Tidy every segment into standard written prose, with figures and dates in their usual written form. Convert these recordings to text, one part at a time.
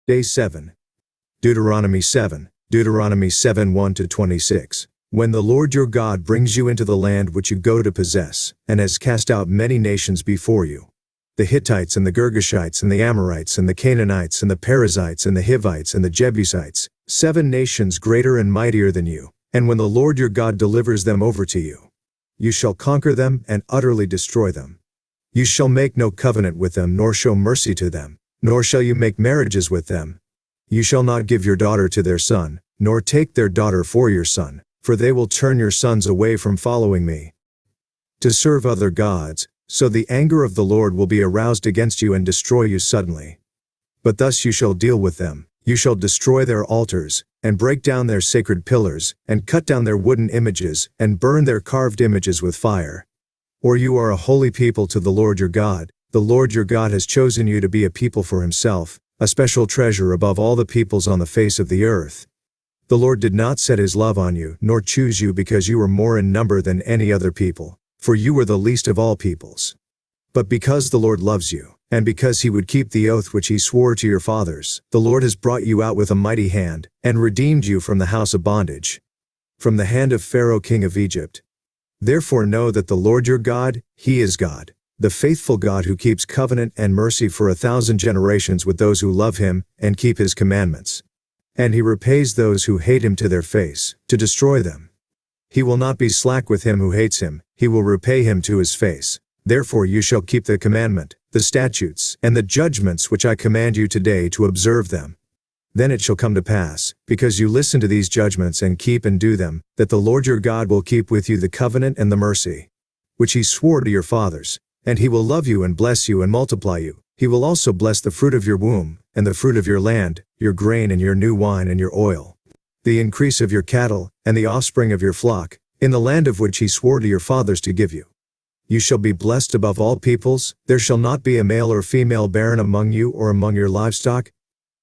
Day 7. Deuteronomy 7. Deuteronomy 7 1-26. When the Lord your God brings you into the land which you go to possess, and has cast out many nations before you, the Hittites and the Girgashites and the Amorites and the Canaanites and the Perizzites and the Hivites and the Jebusites, 7 nations greater and mightier than you, and when the Lord your God delivers them over to you, you shall conquer them and utterly destroy them. You shall make no covenant with them, nor show mercy to them, nor shall you make marriages with them. You shall not give your daughter to their son, nor take their daughter for your son, for they will turn your sons away from following me, to serve other gods, so the anger of the Lord will be aroused against you and destroy you suddenly. But thus you shall deal with them. You shall destroy their altars, and break down their sacred pillars, and cut down their wooden images, and burn their carved images with fire. For you are a holy people to the Lord your God. The Lord your God has chosen you to be a people for himself, a special treasure above all the peoples on the face of the earth. The Lord did not set his love on you, nor choose you because you were more in number than any other people, for you were the least of all peoples. But because the Lord loves you, and because he would keep the oath which he swore to your fathers, the Lord has brought you out with a mighty hand, and redeemed you from the house of bondage, from the hand of Pharaoh king of Egypt. Therefore know that the Lord your God, he is God, the faithful God who keeps covenant and mercy for 1,000 generations with those who love him and keep his commandments. And he repays those who hate him to their face, to destroy them. He will not be slack with him who hates him, he will repay him to his face. Therefore you shall keep the commandment, the statutes, and the judgments which I command you today to observe them. Then it shall come to pass, because you listen to these judgments and keep and do them, that the Lord your God will keep with you the covenant and the mercy, which he swore to your fathers, and he will love you and bless you and multiply you. He will also bless the fruit of your womb, and the fruit of your land, your grain and your new wine and your oil, the increase of your cattle, and the offspring of your flock, in the land of which he swore to your fathers to give you. You shall be blessed above all peoples. There shall not be a male or female barren among you or among your livestock.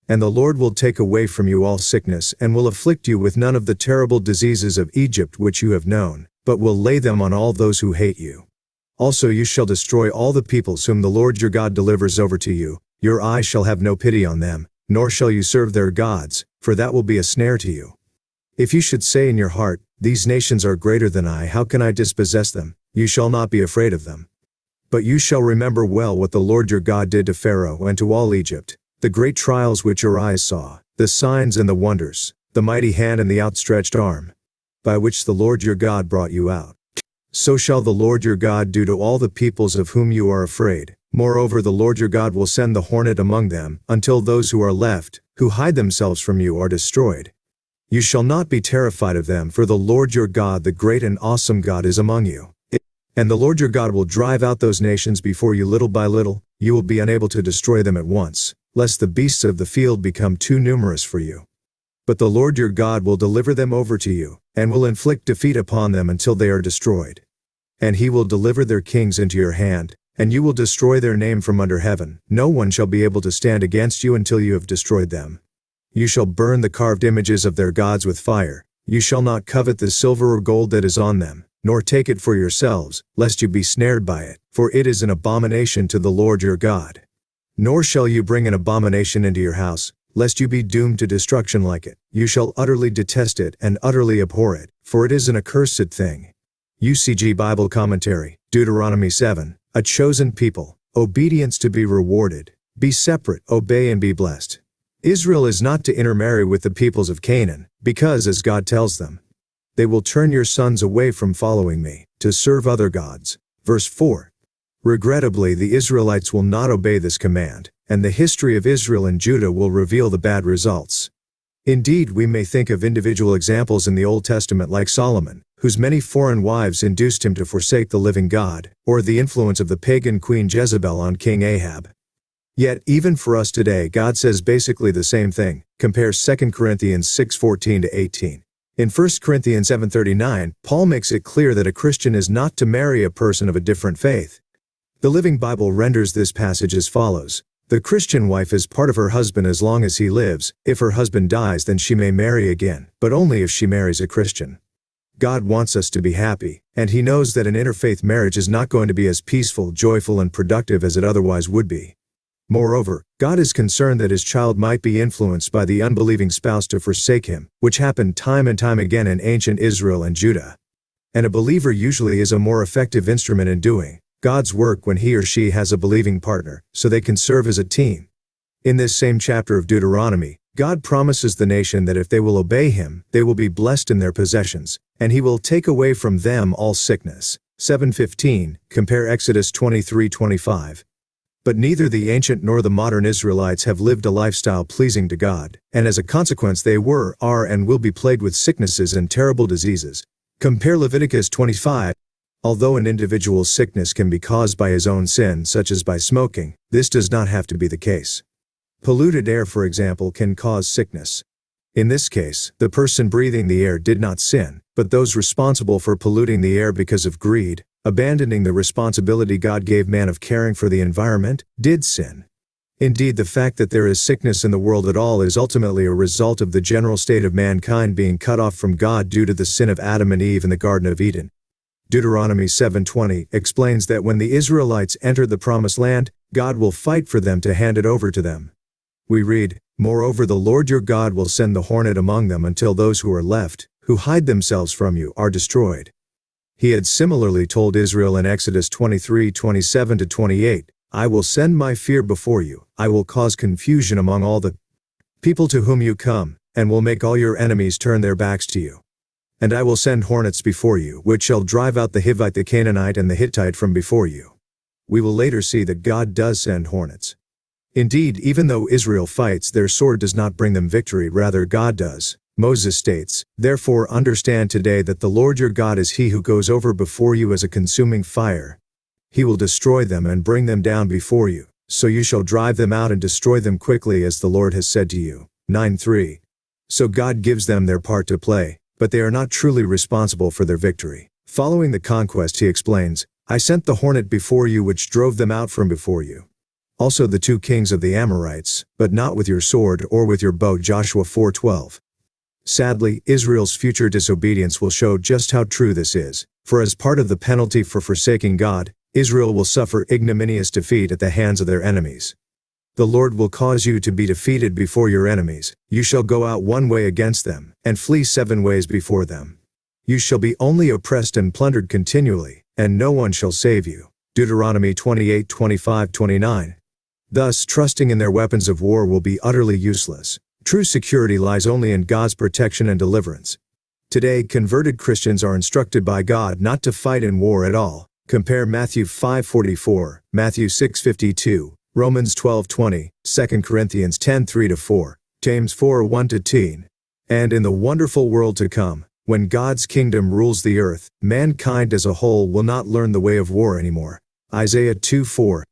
And the Lord will take away from you all sickness, and will afflict you with none of the terrible diseases of Egypt which you have known, but will lay them on all those who hate you. Also you shall destroy all the peoples whom the Lord your God delivers over to you. Your eye shall have no pity on them, nor shall you serve their gods, for that will be a snare to you. If you should say in your heart, these nations are greater than I, how can I dispossess them? You shall not be afraid of them. But you shall remember well what the Lord your God did to Pharaoh and to all Egypt, the great trials which your eyes saw, the signs and the wonders, the mighty hand and the outstretched arm, by which the Lord your God brought you out. So shall the Lord your God do to all the peoples of whom you are afraid. Moreover, the Lord your God will send the hornet among them, until those who are left, who hide themselves from you, are destroyed. You shall not be terrified of them, for the Lord your God, the great and awesome God, is among you. And the Lord your God will drive out those nations before you little by little. You will be unable to destroy them at once, lest the beasts of the field become too numerous for you. But the Lord your God will deliver them over to you, and will inflict defeat upon them until they are destroyed. And he will deliver their kings into your hand, and you will destroy their name from under heaven. No one shall be able to stand against you until you have destroyed them. You shall burn the carved images of their gods with fire. You shall not covet the silver or gold that is on them, nor take it for yourselves, lest you be snared by it, for it is an abomination to the Lord your God. Nor shall you bring an abomination into your house, lest you be doomed to destruction like it. You shall utterly detest it and utterly abhor it, for it is an accursed thing. UCG Bible Commentary, Deuteronomy 7, a chosen people, obedience to be rewarded, be separate, obey and be blessed. Israel is not to intermarry with the peoples of Canaan, because, as God tells them, they will turn your sons away from following me, to serve other gods. Verse 4. Regrettably, the Israelites will not obey this command, and the history of Israel and Judah will reveal the bad results. Indeed, we may think of individual examples in the Old Testament like Solomon, whose many foreign wives induced him to forsake the living God, or the influence of the pagan queen Jezebel on King Ahab. Yet, even for us today, God says basically the same thing. Compare 2 Corinthians 6:14-18. In 1 Corinthians 7:39, Paul makes it clear that a Christian is not to marry a person of a different faith. The Living Bible renders this passage as follows: the Christian wife is part of her husband as long as he lives. If her husband dies, then she may marry again, but only if she marries a Christian. God wants us to be happy, and he knows that an interfaith marriage is not going to be as peaceful, joyful, and productive as it otherwise would be. Moreover, God is concerned that his child might be influenced by the unbelieving spouse to forsake him, which happened time and time again in ancient Israel and Judah. And a believer usually is a more effective instrument in doing God's work when he or she has a believing partner, so they can serve as a team. In this same chapter of Deuteronomy, God promises the nation that if they will obey him, they will be blessed in their possessions, and he will take away from them all sickness. 7:15, compare Exodus 23:25. But neither the ancient nor the modern Israelites have lived a lifestyle pleasing to God, and as a consequence they were, are, and will be plagued with sicknesses and terrible diseases. Compare Leviticus 25. Although an individual's sickness can be caused by his own sin, such as by smoking, this does not have to be the case. Polluted air, for example, can cause sickness. In this case, the person breathing the air did not sin, but those responsible for polluting the air because of greed, abandoning the responsibility God gave man of caring for the environment, did sin. Indeed, the fact that there is sickness in the world at all is ultimately a result of the general state of mankind being cut off from God due to the sin of Adam and Eve in the Garden of Eden. Deuteronomy 7:20 explains that when the Israelites enter the Promised Land, God will fight for them to hand it over to them. We read, "Moreover, the Lord your God will send the hornet among them until those who are left, who hide themselves from you, are destroyed." He had similarly told Israel in Exodus 23:27-28, "I will send my fear before you, I will cause confusion among all the people to whom you come, and will make all your enemies turn their backs to you. And I will send hornets before you, which shall drive out the Hivite, the Canaanite, and the Hittite from before you." We will later see that God does send hornets. Indeed, even though Israel fights, their sword does not bring them victory, rather God does. Moses states, "Therefore understand today that the Lord your God is he who goes over before you as a consuming fire. He will destroy them and bring them down before you, so you shall drive them out and destroy them quickly as the Lord has said to you." 9:3. So God gives them their part to play, but they are not truly responsible for their victory. Following the conquest, he explains, "I sent the hornet before you which drove them out from before you. Also the 2 kings of the Amorites, but not with your sword or with your bow." Joshua 4:12. Sadly, Israel's future disobedience will show just how true this is, for as part of the penalty for forsaking God, Israel will suffer ignominious defeat at the hands of their enemies. "The Lord will cause you to be defeated before your enemies. You shall go out one way against them, and flee 7 ways before them. You shall be only oppressed and plundered continually, and no one shall save you." Deuteronomy 28:25-29. Thus, trusting in their weapons of war will be utterly useless. True security lies only in God's protection and deliverance. Today, converted Christians are instructed by God not to fight in war at all. Compare Matthew 5:44, Matthew 6:52, Romans 12:20, 2 Corinthians 10:3-4, James 4:1-10. And in the wonderful world to come, when God's kingdom rules the earth, mankind as a whole will not learn the way of war anymore. Isaiah 2:4.